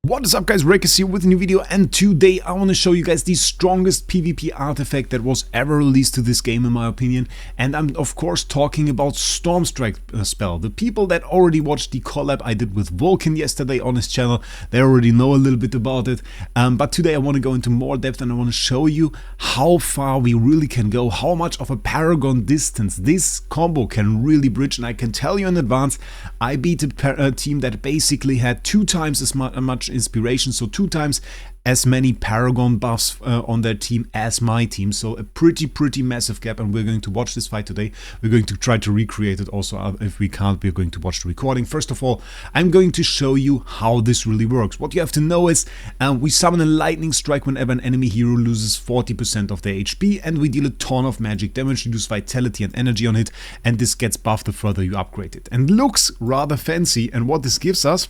What is up guys, Wraec here with a new video, and today I want to show you guys the strongest PvP artifact that was ever released to this game in my opinion. And I'm of course talking about Stormstrike spell. The people that already watched the collab I did with Vulcan yesterday on his channel, they already know a little bit about it. But today I want to go into more depth and I want to show you how far we really can go, how much of a Paragon distance this combo can really bridge. And I can tell you in advance, I beat a team that basically had 2 times as much inspiration, so 2 times as many Paragon buffs on their team as my team, so a pretty massive gap. And we're going to watch this fight today. We're going to try to recreate it also. If we can't, we're going to watch the recording. First of all, I'm going to show you how this really works. What you have to know is we summon a lightning strike whenever an enemy hero loses 40% of their HP, and we deal a ton of magic damage, reduce vitality and energy on it, and this gets buffed the further you upgrade it, and looks rather fancy. And what this gives us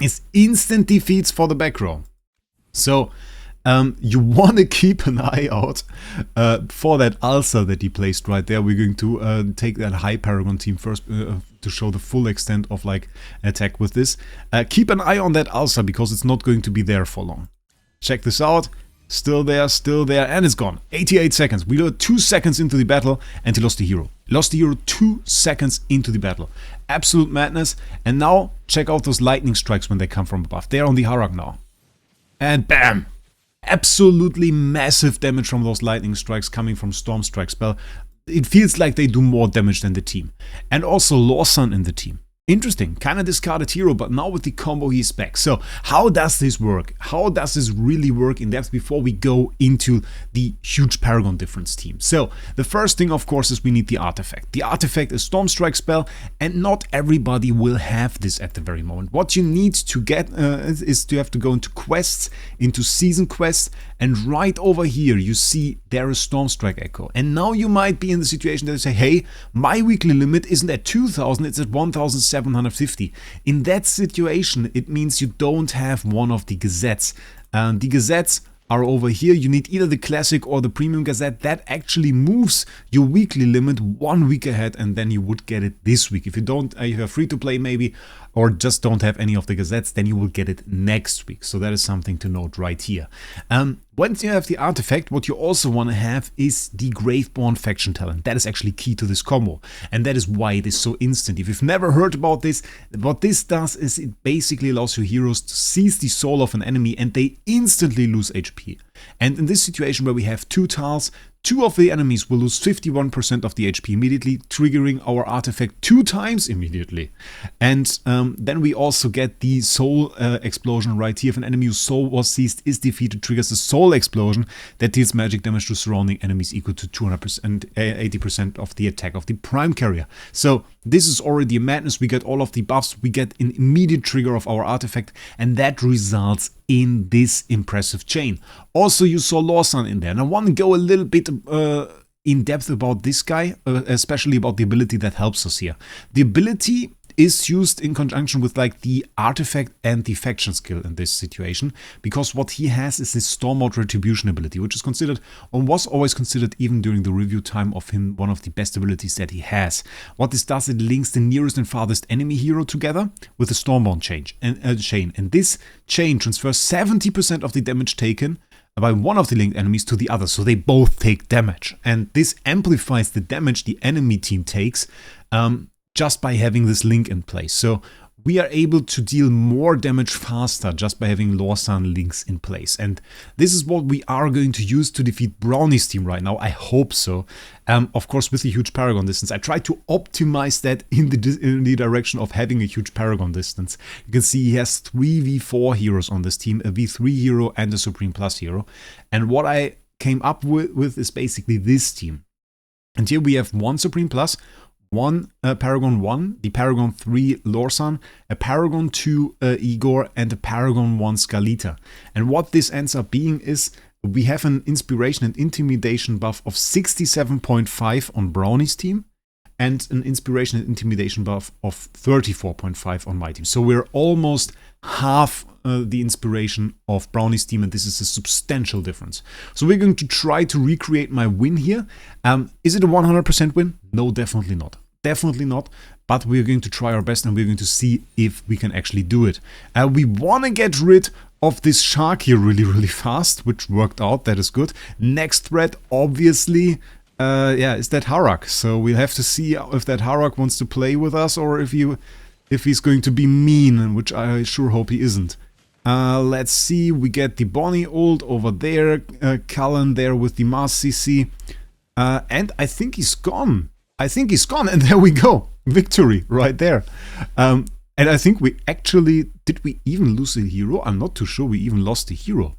is instant defeats for the back row. So you want to keep an eye out for that ulcer that he placed right there. We're going to take that high Paragon team first to show the full extent of like attack with this. Keep an eye on that ulcer because it's not going to be there for long. Check this out. Still there, and it's gone. 88 seconds. We were 2 seconds into the battle and he lost the hero. Lost the hero 2 seconds into the battle. Absolute madness. And now check out those lightning strikes when they come from above. They're on the Paragon now. And bam! Absolutely massive damage from those lightning strikes coming from Stormstrike spell. It feels like they do more damage than the team. And also Lawson in the team. Interesting, kind of discarded hero, but now with the combo he's back. So how does this work? How does this really work in depth before we go into the huge Paragon difference team? So the first thing of course is we need the artifact. The artifact is Stormstrike spell, and not everybody will have this at the very moment. What you need to get is to have to go into quests, into season quests, and right over here you see there is Stormstrike Echo. And now you might be in the situation that you say, hey, my weekly limit isn't at 2000, it's at 1750. In that situation, it means you don't have one of the gazettes. The gazettes are over here. You need either the classic or the premium gazette. That actually moves your weekly limit 1 week ahead, and then you would get it this week. If you don't, if you're free to play maybe, or just don't have any of the gazettes, then you will get it next week. So that is something to note right here. Once you have the artifact, what you also want to have is the Graveborn faction talent. That is actually key to this combo, and that is why it is so instant. If you've never heard about this, what this does is it basically allows your heroes to seize the soul of an enemy and they instantly lose HP. And in this situation where we have 2 tiles, 2 of the enemies will lose 51% of the HP immediately, triggering our artifact 2 times immediately. And then we also get the soul explosion right here. If an enemy whose soul was seized is defeated, triggers a soul explosion that deals magic damage to surrounding enemies equal to 200%, 80% of the attack of the prime carrier. So this is already a madness. We get all of the buffs, we get an immediate trigger of our artifact, and that results in this impressive chain. Also, you saw Lawson in there, and I want to go a little bit in depth about this guy, especially about the ability that helps us here. The ability is used in conjunction with like the artifact and the faction skill in this situation, because what he has is his Storm Mode Retribution ability, which is considered, or was always considered even during the review time of him, one of the best abilities that he has. What this does, it links the nearest and farthest enemy hero together with a Stormborn chain, and this chain transfers 70% of the damage taken by one of the linked enemies to the other, so they both take damage. And this amplifies the damage the enemy team takes just by having this link in place. So we are able to deal more damage faster just by having Lawson links in place. And this is what we are going to use to defeat Brownie's team right now. I hope so. Of course, with a huge Paragon distance. I try to optimize that in the direction of having a huge Paragon distance. You can see he has 3 V4 heroes on this team, a V3 hero and a Supreme Plus hero. And what I came up with is basically this team. And here we have 1 Supreme Plus, 1 Paragon 1, the Paragon 3 Lawson, a Paragon 2 Igor, and a Paragon 1 Scalita. And what this ends up being is we have an inspiration and intimidation buff of 67.5 on Brownie's team, and an inspiration and intimidation buff of 34.5 on my team. So we're almost half the inspiration of Brownie's team, and this is a substantial difference. So we're going to try to recreate my win here. Is it a 100% win? No, definitely not. Definitely not. but we're going to try our best and we're going to see if we can actually do it. We want to get rid of this shark here really fast, which worked out. That is good. Next threat, obviously, yeah, is that Wraec. So we'll have to see if that Wraec wants to play with us or if he's going to be mean, which I sure hope he isn't. Let's see, we get the Bonnie ult over there, Cullen there with the Mars CC, and I think he's gone. I think he's gone, and there we go. Victory right there. And I think we actually, did we even lose a hero? I'm not too sure we even lost a hero.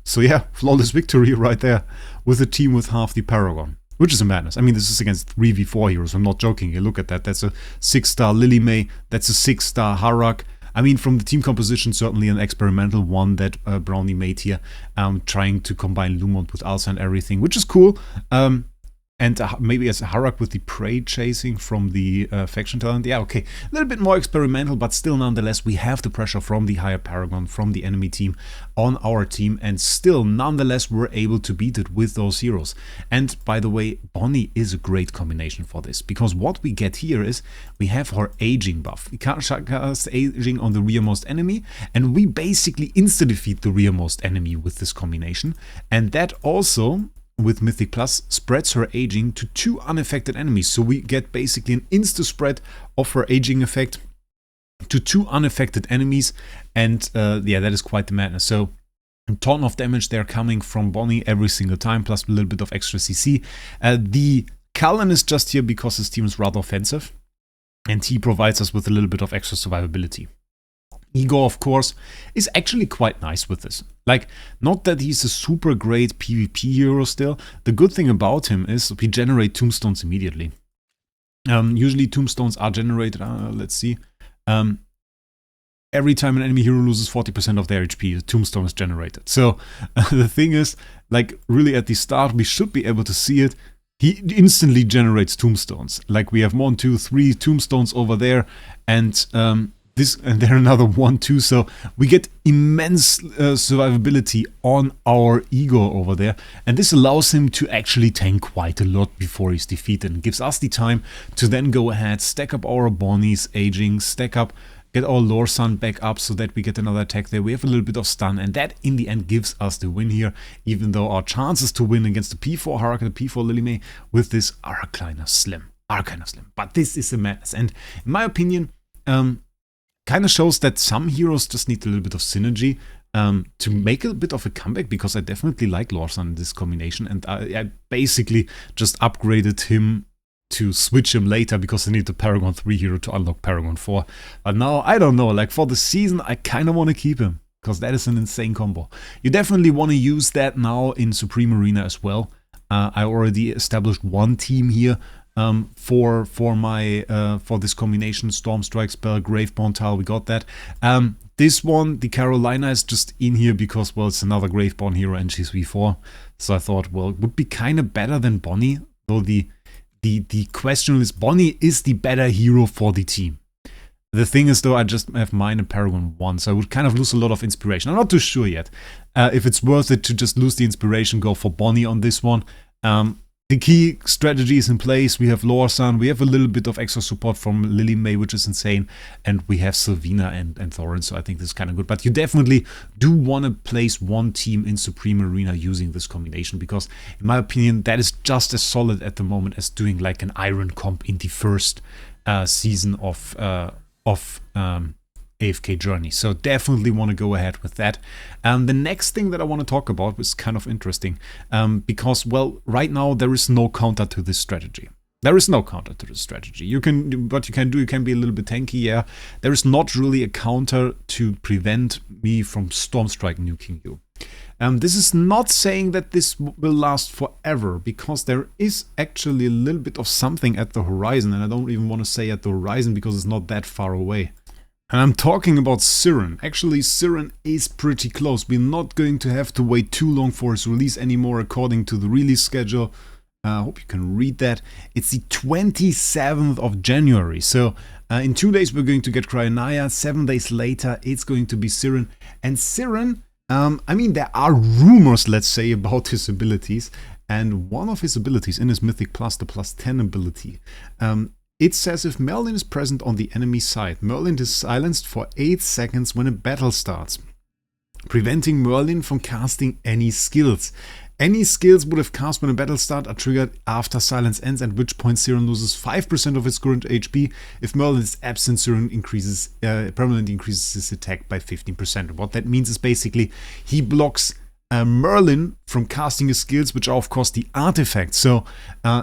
So yeah, flawless victory right there with a team with half the Paragon, which is a madness. I mean, this is against 3v4 heroes, I'm not joking here. Look at that, that's a 6-star Lily May, that's a 6-star Wraec. I mean, from the team composition, certainly an experimental one that Brownie made here, trying to combine Lumont with Alsa and everything, which is cool. And maybe as a Wraec with the prey chasing from the faction talent. Yeah, okay. A little bit more experimental, but still nonetheless, we have the pressure from the higher Paragon, from the enemy team on our team. And still, nonetheless, we're able to beat it with those heroes. And by the way, Bonnie is a great combination for this. Because what we get here is, we have her aging buff. We cast aging on the rearmost enemy. And we basically insta-defeat the rearmost enemy with this combination. And that also, with Mythic Plus, spreads her aging to 2 unaffected enemies. So we get basically an insta spread of her aging effect to 2 unaffected enemies. And yeah, that is quite the madness. So a ton of damage there coming from Bonnie every single time, plus a little bit of extra CC. The Cullen is just here because his team is rather offensive. And he provides us with a little bit of extra survivability. Igor, of course, is actually quite nice with this. Like, not that he's a super great PvP hero still. The good thing about him is we generate tombstones immediately. Usually tombstones are generated, let's see. Every time an enemy hero loses 40% of their HP, a tombstone is generated. So the thing is, like, really at the start, we should be able to see it. He instantly generates tombstones. Like, we have 1, 2, 3 tombstones over there, and and there another 1, 2, so we get immense survivability on our Igor over there, and this allows him to actually tank quite a lot before he's defeated, and gives us the time to then go ahead, stack up our Bonnie's aging, stack up, get our Lore Sun back up so that we get another attack there. We have a little bit of stun, and that in the end gives us the win here, even though our chances to win against the P4 Wraec and the P4 Lily May with this are kind of slim. But this is a madness, and in my opinion, kind of shows that some heroes just need a little bit of synergy to make a bit of a comeback, because I definitely like Lore Sun in this combination, and I basically just upgraded him to switch him later because I need the Paragon 3 hero to unlock Paragon 4. But now, I don't know, like for the season, I kind of want to keep him, because that is an insane combo. You definitely want to use that now in Supreme Arena as well. I already established one team here for this combination, Stormstrike spell, Graveborn tile, we got that. This one, the Carolina, is just in here because, well, it's another Graveborn hero and she's V4. So I thought, well, it would be kind of better than Bonnie, though the question is, Bonnie is the better hero for the team. The thing is, though, I just have mine and Paragon 1, so I would kind of lose a lot of inspiration. I'm not too sure yet if it's worth it to just lose the inspiration, go for Bonnie on this one. The key strategy is in place. We have Lore Sun, we have a little bit of extra support from Lily May, which is insane, and we have Sylvina and Thorin, so I think this is kind of good. But you definitely do want to place one team in Supreme Arena using this combination, because in my opinion that is just as solid at the moment as doing like an Iron comp in the first season of AFK Journey. So definitely want to go ahead with that. The next thing that I want to talk about is kind of interesting, because, well, right now there is no counter to this strategy. There is no counter to this strategy. What you can do, you can be a little bit tanky, yeah. There is not really a counter to prevent me from Stormstrike nuking you. This is not saying that this will last forever, because there is actually a little bit of something at the horizon, and I don't even want to say at the horizon because it's not that far away. And I'm talking about Siren. Actually, Siren is pretty close. We're not going to have to wait too long for his release anymore, according to the release schedule. I hope you can read that. It's the 27th of January. So in 2 days we're going to get Cryonia. 7 days later it's going to be Siren. And Siren, I mean, there are rumors, let's say, about his abilities. And one of his abilities in his Mythic Plus, the +10 ability, It says if Merlin is present on the enemy side, Merlin is silenced for 8 seconds when a battle starts, preventing Merlin from casting any skills. Any skills would have cast when a battle starts are triggered after silence ends, at which point Siren loses 5% of its current HP. If Merlin is absent, Siren permanently increases his attack by 15%. What that means is basically he blocks Merlin from casting his skills, which are of course the artifacts. So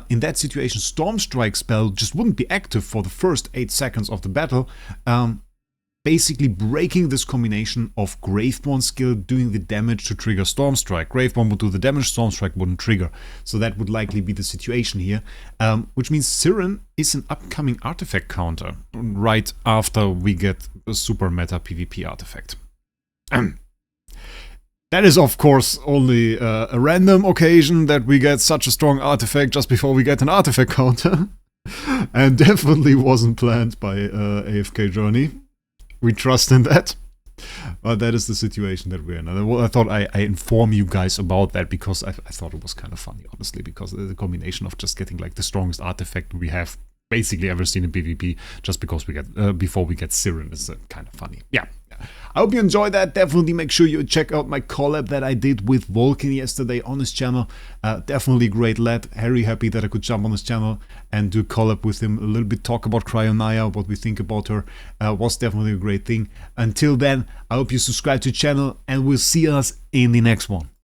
in that situation, Stormstrike spell just wouldn't be active for the first 8 seconds of the battle, basically breaking this combination of Graveborn skill doing the damage to trigger Stormstrike. Graveborn would do the damage, Stormstrike wouldn't trigger. So that would likely be the situation here, which means Siren is an upcoming artifact counter right after we get a super meta PvP artifact. That is, of course, only a random occasion that we get such a strong artifact just before we get an artifact counter. And definitely wasn't planned by AFK Journey. We trust in that. But that is the situation that we're in. And I thought I inform you guys about that because I thought it was kind of funny, honestly, because the combination of just getting like the strongest artifact we have basically ever seen in PvP just because we get before we get Siren is kind of funny. Yeah. I hope you enjoyed that. Definitely make sure you check out my collab that I did with Vulcan yesterday on his channel. Definitely a great lad. Very happy that I could jump on his channel and do a collab with him. A little bit talk about Cryonaya, what we think about her. Was definitely a great thing. Until then, I hope you subscribe to the channel and we'll see us in the next one.